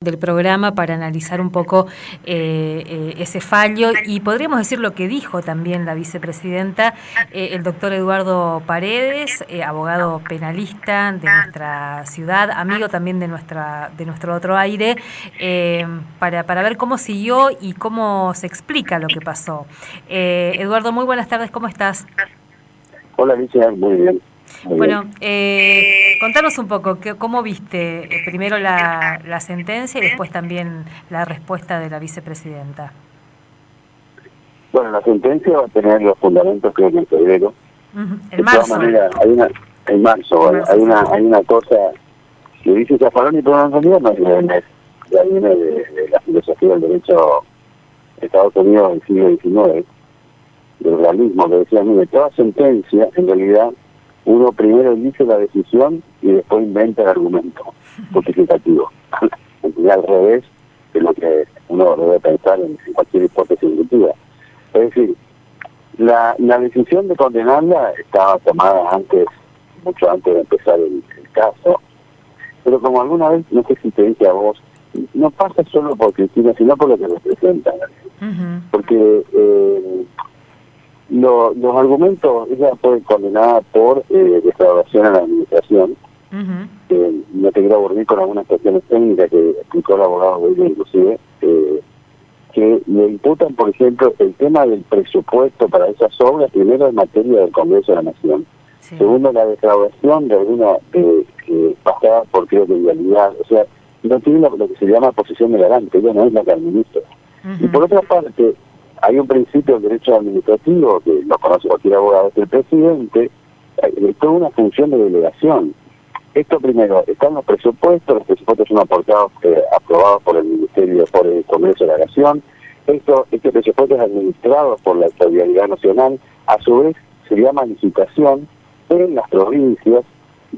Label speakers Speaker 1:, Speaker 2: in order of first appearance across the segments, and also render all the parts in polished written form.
Speaker 1: Del programa para analizar un poco ese fallo y podríamos decir lo que dijo también la vicepresidenta, el doctor Eduardo Paredes, abogado penalista de nuestra ciudad, amigo también de nuestro otro aire, para ver cómo siguió y cómo se explica lo que pasó. Eduardo, muy buenas tardes, ¿cómo estás?
Speaker 2: Hola, Alicia, muy bien.
Speaker 1: Bueno, contanos un poco, ¿cómo viste primero la sentencia y después también la respuesta de la vicepresidenta?
Speaker 2: Bueno, la sentencia va a tener los fundamentos creo que en febrero.
Speaker 1: En
Speaker 2: de todas
Speaker 1: marzo.
Speaker 2: maneras, en marzo, hay una cosa que dice Zaffaroni, pero en realidad no viene, ya viene de la filosofía del derecho de Estados Unidos del siglo XIX, del realismo, que decía, mire, toda sentencia, en realidad, uno primero dice la decisión y después inventa el argumento justificativo. Al revés de lo que uno debe pensar en cualquier hipótesis ejecutiva. Es decir, la decisión de condenarla estaba tomada antes, mucho antes de empezar el caso, pero como alguna vez, no sé si te dije a vos, no pasa solo por Cristina, sino por lo que representa. Porque los argumentos, ella fue condenada por defraudación a la administración. No te quiero aburrir con algunas cuestiones técnicas que explicó el abogado de ella, inclusive, que le imputan, por ejemplo, el tema del presupuesto para esas obras, primero en materia del Congreso de la Nación. Sí. Segundo, la defraudación de alguna pasada por, creo que, vialidad. O sea, no tiene lo que se llama posición de garante, ella no es la que administra. Y por otra parte, hay un principio del derecho administrativo, que lo conoce cualquier abogado, que el presidente es toda una función de delegación. Esto primero, están los presupuestos son aportados, aprobados por el Ministerio, por el Congreso de la Nación. Este presupuesto es administrado por la Autoridad Nacional, a su vez se llama licitación en las provincias,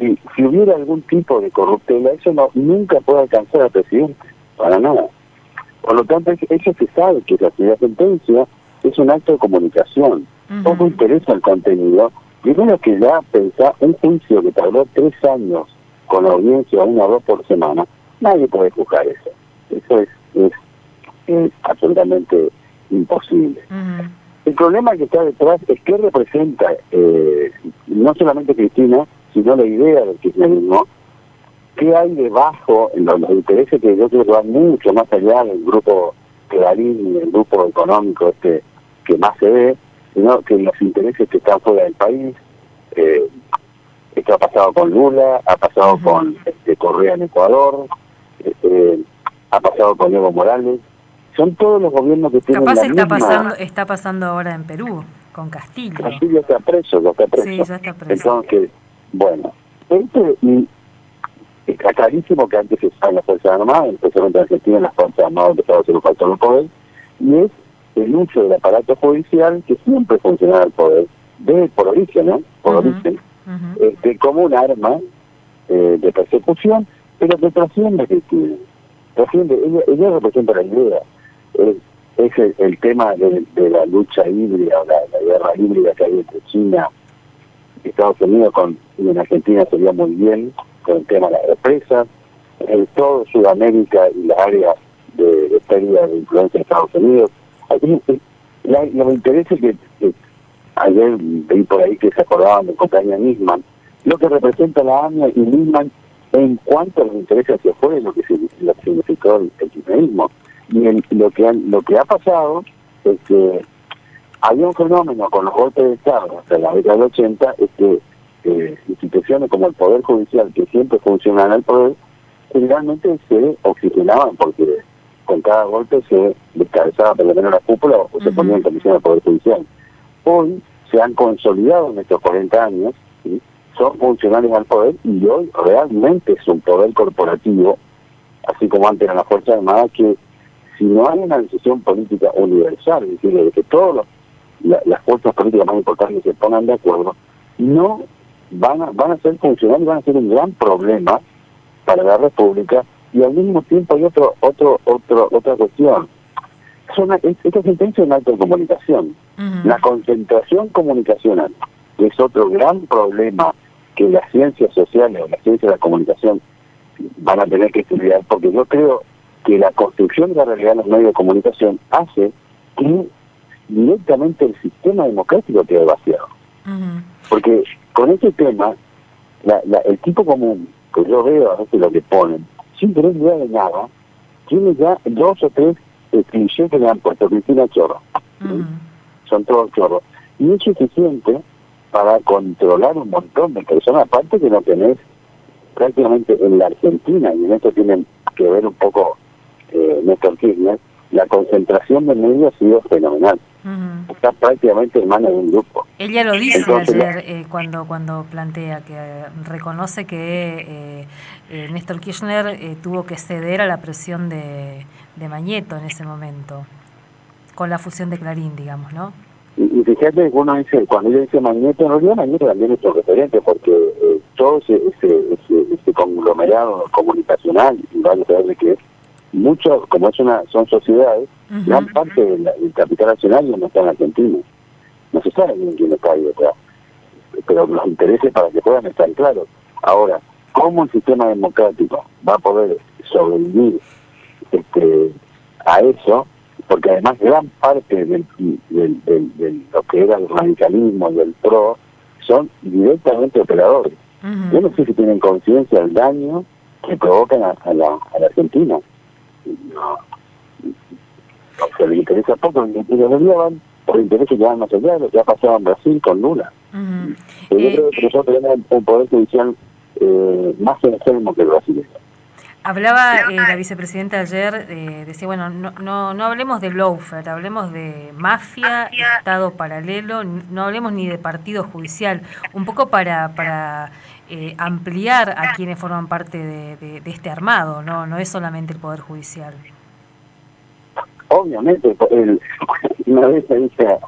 Speaker 2: y si hubiera algún tipo de corruptela, eso nunca puede alcanzar al presidente, para nada. Por lo tanto, eso se sabe que la sentencia es un acto de comunicación. Poco interesa el contenido. Primero que ya pensar un juicio que tardó 3 años con la audiencia 1 o 2 por semana, nadie puede juzgar eso. Eso es absolutamente imposible. El problema que está detrás es qué representa no solamente Cristina, sino la idea del kirchnerismo. ¿Qué hay debajo en los intereses que yo creo que van mucho más allá del grupo Clarín y el grupo económico que más se ve, sino que los intereses que están fuera del país? Esto ha pasado con Lula, ha pasado con Correa en Ecuador, ha pasado con Evo Morales. Son todos los gobiernos que tienen
Speaker 1: capaz
Speaker 2: la misma...
Speaker 1: está pasando ahora en Perú, con Castillo.
Speaker 2: Castillo está preso,
Speaker 1: Sí, ya está preso.
Speaker 2: Entonces, bueno, está clarísimo que antes estaban las Fuerzas Armadas, especialmente en Argentina, las Fuerzas Armadas empezaron a ser un factor del poder, y es el uso del aparato judicial que siempre funcionaba al poder, por origen, ¿no? Por origen, como un arma de persecución, pero que trasciende Cristina. Ella representa la idea. Es el tema de la lucha híbrida, o la guerra híbrida que hay entre China y Estados Unidos, y en Argentina sería muy bien, con el tema de las represas, en todo Sudamérica y las áreas de pérdida de influencia de Estados Unidos. Los intereses que ayer vi por ahí que se acordaban de compañía Nisman, lo que representa la AMIA y Nisman en cuanto a los intereses hacia afuera, lo que significó el kirchnerismo. Y lo que ha pasado es que había un fenómeno con los golpes de Estado hasta la década del 80, es que instituciones como el Poder Judicial, que siempre funcionan al poder, generalmente se oxigenaban porque con cada golpe se descabezaba por lo menos la cúpula o se ponía en comisión del Poder Judicial. Hoy se han consolidado en estos 40 años, ¿sí? Son funcionarios al poder y hoy realmente es un poder corporativo, así como antes eran las Fuerzas Armadas, que si no hay una decisión política universal, es decir, de que todas las fuerzas políticas más importantes se pongan de acuerdo, no van a ser funcionarios, van a ser un gran problema para la República. Y al mismo tiempo hay otra cuestión. Esta sentencia es una autocomunicación. La concentración comunicacional es otro gran problema que las ciencias sociales o las ciencias de la comunicación van a tener que estudiar, porque yo creo que la construcción de la realidad en los medios de comunicación hace que directamente el sistema democrático quede vaciado. Porque con este tema, el tipo común, que yo veo a veces lo que ponen, sin tener idea de nada, tiene ya 2 o 3 clichés que le han puesto, Cristina Chorro. Son todos chorros. Y es suficiente para controlar un montón de personas, aparte que no tenés prácticamente en la Argentina, y en esto tienen que ver un poco Néstor Kirchner, la concentración de medios ha sido fenomenal. Está prácticamente en manos de un grupo.
Speaker 1: Ella lo dice. Entonces, ayer cuando plantea que reconoce que Néstor Kirchner tuvo que ceder a la presión de Mañeto en ese momento, con la fusión de Clarín, digamos, ¿no?
Speaker 2: Y fíjate que uno dice, cuando ella dice Mañeto, en realidad Mañeto también es su referente, porque todo ese conglomerado comunicacional, y vale saber que mucho, como son sociedades, gran parte del capital nacional no está en Argentina. No se sabe bien quién está ahí detrás, pero los intereses para que puedan estar claros. Ahora, ¿cómo el sistema democrático va a poder sobrevivir a eso? Porque además gran parte de lo que era el radicalismo y el PRO son directamente operadores. Yo no sé si tienen conciencia del daño que provocan a la Argentina. No, se les interesa poco, y los llevan por intereses que van más allá, lo que ha pasado en Brasil con Lula. Yo creo que nosotros tenemos un poder judicial más enfermo que el brasileño.
Speaker 1: Hablaba la vicepresidenta ayer, decía, bueno, no hablemos de lawfare, hablemos de mafia, Estado paralelo, no hablemos ni de partido judicial, un poco para ampliar a quienes forman parte de este armado, no es solamente el Poder Judicial.
Speaker 2: Obviamente, una vez se dice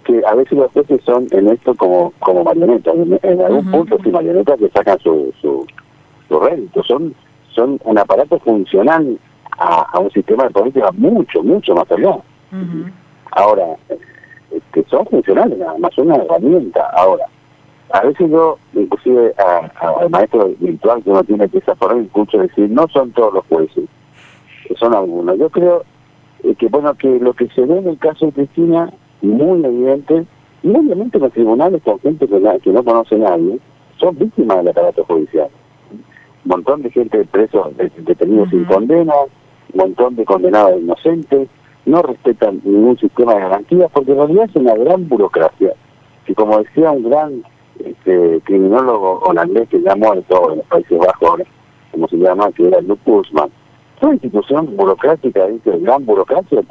Speaker 2: que a veces los jueces son en esto como marionetas, en algún punto sí marionetas que sacan su rédito, son un aparato funcional a un sistema de política mucho más allá. Ahora, que son funcionales nada más, son una herramienta. Ahora, a veces yo, inclusive al maestro virtual que uno tiene que desaforar, escucho decir, no son todos los jueces, son algunos. Yo creo que bueno, que lo que se ve en el caso de Cristina, muy evidente, y obviamente los tribunales con gente que no conoce a nadie, son víctimas del aparato judicial. Un montón de gente presos, detenidos sin condena, un montón de condenados inocentes, no respetan ningún sistema de garantías, porque en realidad es una gran burocracia, que como decía un gran criminólogo holandés que ya muerto en los Países Bajos, como se llama, que era Luc Guzman, toda institución burocrática, gran burocracia,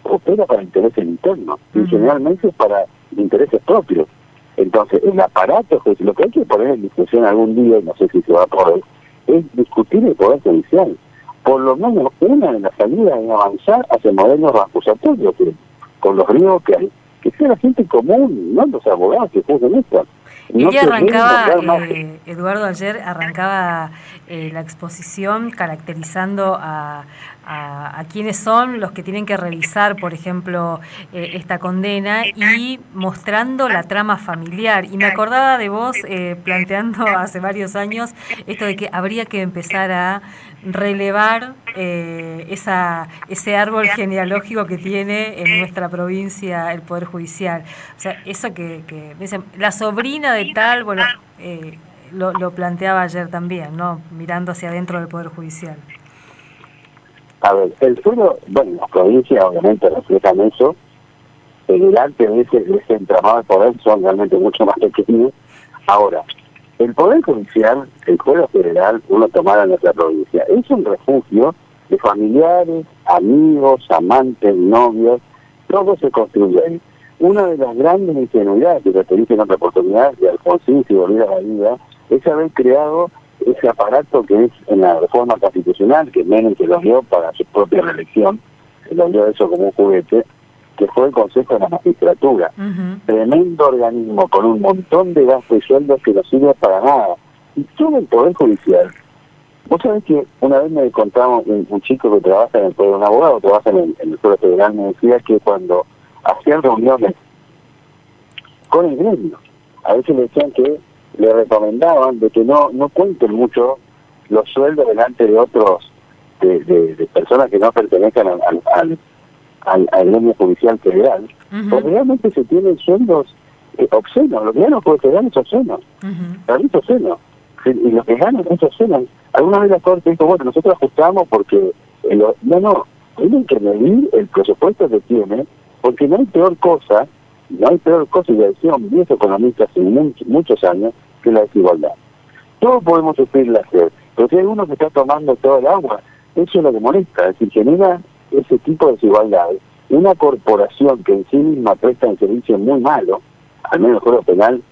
Speaker 2: opera para intereses internos, y generalmente para intereses propios. Entonces, el aparato, lo que hay que poner en discusión algún día, y no sé si se va a poder, es discutir el Poder Judicial. Por lo menos una de las salidas es avanzar hacia modelos acusatorios, con los riesgos que hay, que sea la gente común, no los abogados que juzguen esto.
Speaker 1: Y ella arrancaba, Eduardo, ayer arrancaba la exposición caracterizando a quiénes son los que tienen que revisar, por ejemplo, esta condena, y mostrando la trama familiar. Y me acordaba de vos planteando hace varios años esto de que habría que empezar a relevar ese árbol genealógico que tiene en nuestra provincia el Poder Judicial. O sea, eso que me dicen, la sobrina de tal, bueno, lo planteaba ayer también, ¿no? Mirando hacia adentro del Poder Judicial.
Speaker 2: A ver, el suelo, bueno, las provincias obviamente reflejan eso, el arte de ese entramado de poder son realmente mucho más pequeños. Ahora, el Poder Judicial, el Poder Federal, uno tomara en nuestra provincia, es un refugio de familiares, amigos, amantes, novios, todos se construyen. Una de las grandes ingenuidades que te dije en otra oportunidad de Alfonsín, si volviera a la vida, es haber creado ese aparato que es en la reforma constitucional, que Menem que lo dio para su propia reelección, se lo dio eso como un juguete, que fue el Consejo de la Magistratura. Tremendo organismo con un montón de gastos y sueldos que no sirve para nada. Y todo el Poder Judicial. Vos sabés que una vez me contaba un chico que trabaja en el Poder, un abogado que trabaja en el Poder Federal, me decía que cuando hacían reuniones con el gremio, a veces le decían que le recomendaban de que no cuenten mucho los sueldos delante de otros, de personas que no pertenecen al gremio judicial federal, pues realmente se tienen sueldos obscenos. Lo que ganan los jueces federales es obsceno, realmente obsceno. Y lo que ganan es obsceno. Alguna vez la Corte dijo, bueno, nosotros ajustamos porque... no, tienen que medir el presupuesto que tiene, porque no hay peor cosa, y ya decían 10 economistas en muchos años, que la desigualdad. Todos podemos sufrir hacer, pero si hay uno que está tomando todo el agua, eso es lo que molesta, es decir, genera ese tipo de desigualdades. Una corporación que en sí misma presta un servicio muy malo, al menos el Código Penal,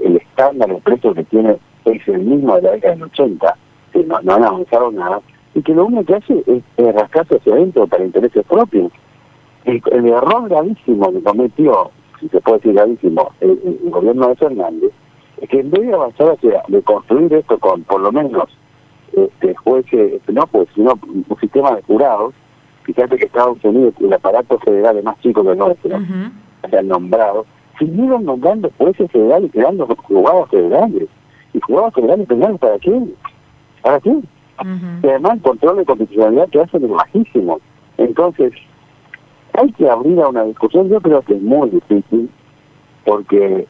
Speaker 2: el estándar de precio que tiene es el mismo de la década del 80, que no han avanzado nada, y que lo único que hace es rascarse hacia adentro para intereses propios. El error gravísimo que cometió, si se puede decir gravísimo, el gobierno de Fernández, es que en vez de avanzar de construir esto con por lo menos jueces, sino un sistema de jurados. Fíjate que Estados Unidos, el aparato federal es más chico que el nuestro, se han nombrado, siguieron nombrando jueces federales y creando juzgados federales. ¿Y juzgados federales penales para quién? ¿Para quién? Y además el control de constitucionalidad que hacen es bajísimo. Entonces, hay que abrir a una discusión, yo creo que es muy difícil, porque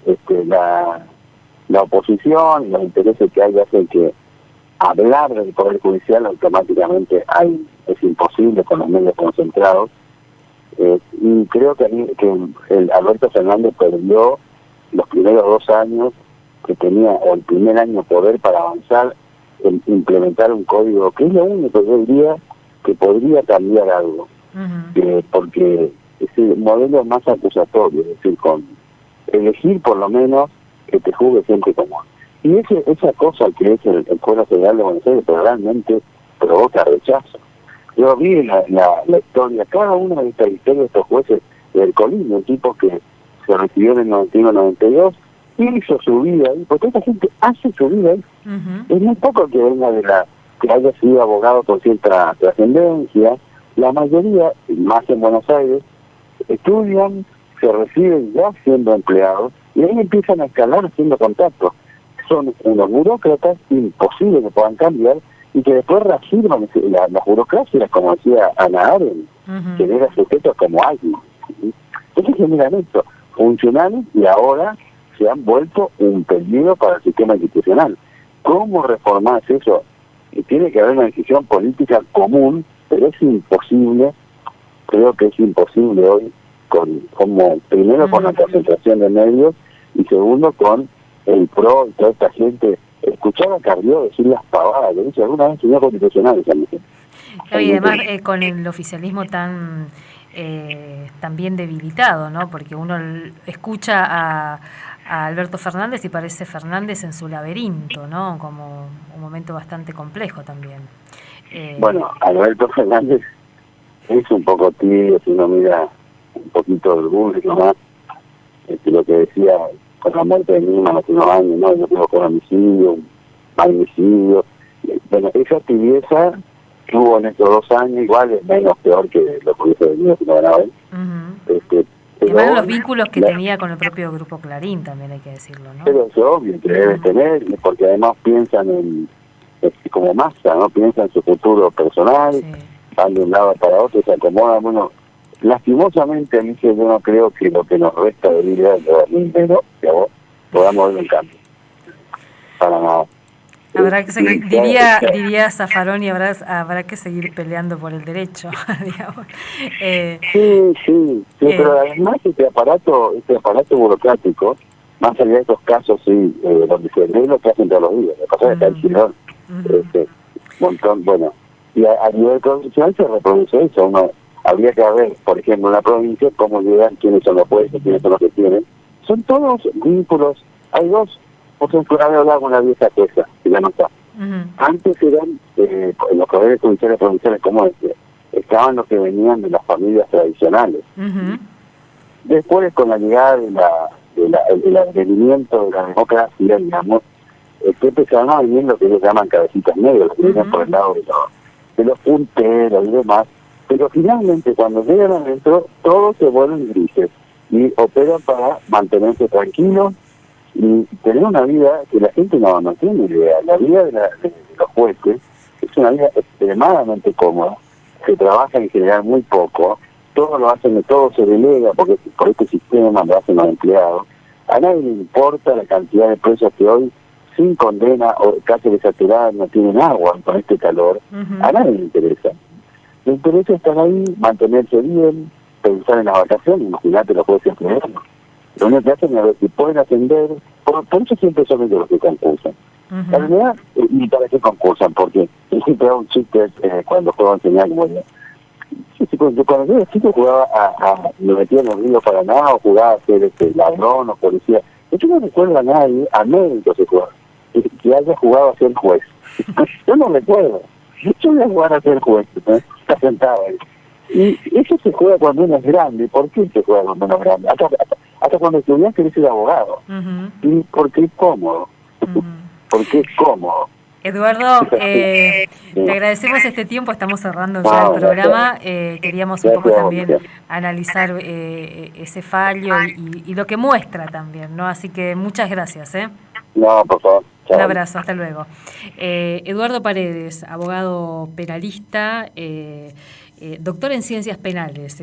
Speaker 2: la oposición y los intereses que hay hacen que hablar del Poder Judicial automáticamente es imposible con los medios concentrados. Y creo que el Alberto Fernández perdió los primeros 2 años que tenía, o el primer año poder para avanzar en implementar un código, que es lo único que yo diría que podría cambiar algo, porque es el modelo más acusatorio, es decir, con elegir por lo menos que te juzgue gente común. Y esa cosa que es el Código Federal de Buenos Aires realmente provoca rechazo. Yo vi la historia, cada una de estas historias de estos jueces del Colín, un tipo que se recibió en el 91-92, hizo su vida ahí, porque esta gente hace su vida ahí. Es muy poco que venga que haya sido abogado con cierta trascendencia. La mayoría, más en Buenos Aires, estudian, se reciben ya siendo empleados, y ahí empiezan a escalar haciendo contactos. Son unos burócratas imposibles que puedan cambiar y que después reafirman las burocracias, como decía Ana Arendt, genera sujetos como alguien. Entonces generan esto, funcionales, y ahora se han vuelto un peligro para el sistema institucional. ¿Cómo reformar eso? Y tiene que haber una decisión política común, pero es imposible, creo que es imposible hoy, primero con la concentración de medios, y segundo con el PRO y toda esta gente. Escuchar a Carrió decir las pavadas, que dice alguna vez señor constitucional esa mujer.
Speaker 1: Y además con el oficialismo tan bien debilitado, ¿no? Porque uno escucha a Alberto Fernández y parece Fernández en su laberinto, ¿no? Como un momento bastante complejo también.
Speaker 2: Bueno, Alberto Fernández es un poco tibio, si uno mira un poquito del Google nomás, lo que decía con la muerte de mi hija hace unos años, ¿no? Yo tengo con homicidio, magnicidio. Bueno, esa tibieza que hubo en estos 2 años, igual es menos peor que lo que hubiese venido si no ganaba él.
Speaker 1: Y bueno, los vínculos que tenía con el propio Grupo Clarín también hay que decirlo, ¿no?
Speaker 2: Pero es obvio que debe tener, porque además piensan como masa, ¿no? Piensan en su futuro personal, van de un lado para otro, se acomodan. Bueno, lastimosamente a mí yo no creo que lo que nos resta de vida es dinero, que podamos ver un cambio. Para nada.
Speaker 1: Habrá que seguir, diría Zaffaroni, habrá que seguir peleando por el derecho, digamos.
Speaker 2: Sí, pero además este aparato burocrático, más allá de estos casos, donde se ve lo que hacen todos los días, lo que pasa es que está el Girón, montón, bueno, y a nivel provincial se reproduce eso. Habría que ver, por ejemplo, en la provincia, cómo llegan, quiénes son los jueces, quiénes son los que tienen. Son todos vínculos. Hay dos, por ejemplo, una vez hablaba con una vieja queja, que ya no está. Antes eran, en los poderes judiciales provinciales, como estaban los que venían de las familias tradicionales. Después, con la llegada del advenimiento de la democracia, digamos, empezaron a venir lo que ellos llaman cabecitas negras, los que vienen por el lado de los punteros y demás. Pero finalmente, cuando llegan adentro, todos se vuelven grises y operan para mantenerse tranquilos y tener una vida que la gente no tiene idea. La vida de los jueces es una vida extremadamente cómoda, se trabaja en general muy poco, todo se delega porque por este sistema lo hacen los empleados. A nadie le importa la cantidad de presos que hoy, sin condena o cárceles saturadas, no tienen agua con este calor. A nadie le interesa. Le interesa estar ahí, mantenerse bien, pensar en las vacaciones, imagínate los jueces empleados. Lo único que hacen es ver si pueden ascender, por eso siempre son ellos los que concursan. La realidad, ¿y para qué concursan? Porque yo siempre hago un chiste cuando juego a enseñar como cuando yo era chico jugaba me metía en los ríos para nada, o jugaba a ser ladrón o policía. Yo no recuerdo a nadie, a médicos que haya jugado a ser juez. Yo no recuerdo. Yo voy a jugar a ser juez, está sentado ahí. Y eso se juega cuando uno es grande. ¿Por qué se juega cuando uno es grande? Hasta cuando estudias querés ser abogado. Y porque es cómodo. Porque es cómodo.
Speaker 1: Eduardo, te agradecemos este tiempo, estamos cerrando ya el programa. Queríamos un poco también analizar ese fallo y lo que muestra también, ¿no? Así que muchas gracias.
Speaker 2: No, por favor. Chao.
Speaker 1: Un abrazo, hasta luego. Eduardo Paredes, abogado penalista, doctor en ciencias penales,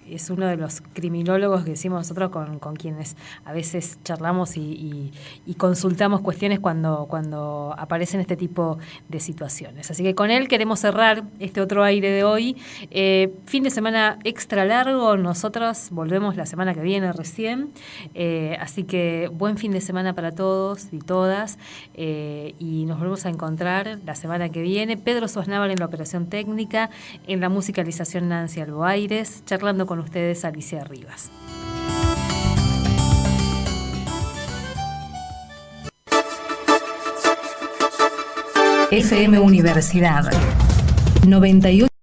Speaker 1: es uno de los criminólogos que decimos nosotros con quienes a veces charlamos y consultamos cuestiones cuando aparecen este tipo de situaciones. Así que con él queremos cerrar este otro aire de hoy. Fin de semana extra largo, nosotros volvemos la semana que viene recién, así que buen fin de semana para todos y todas, y nos volvemos a encontrar la semana que viene. Pedro Sosnávar en la operación técnica, en la musicalización Nancy Alboaires, charlando con ustedes Alicia Rivas.
Speaker 3: FM Universidad 98.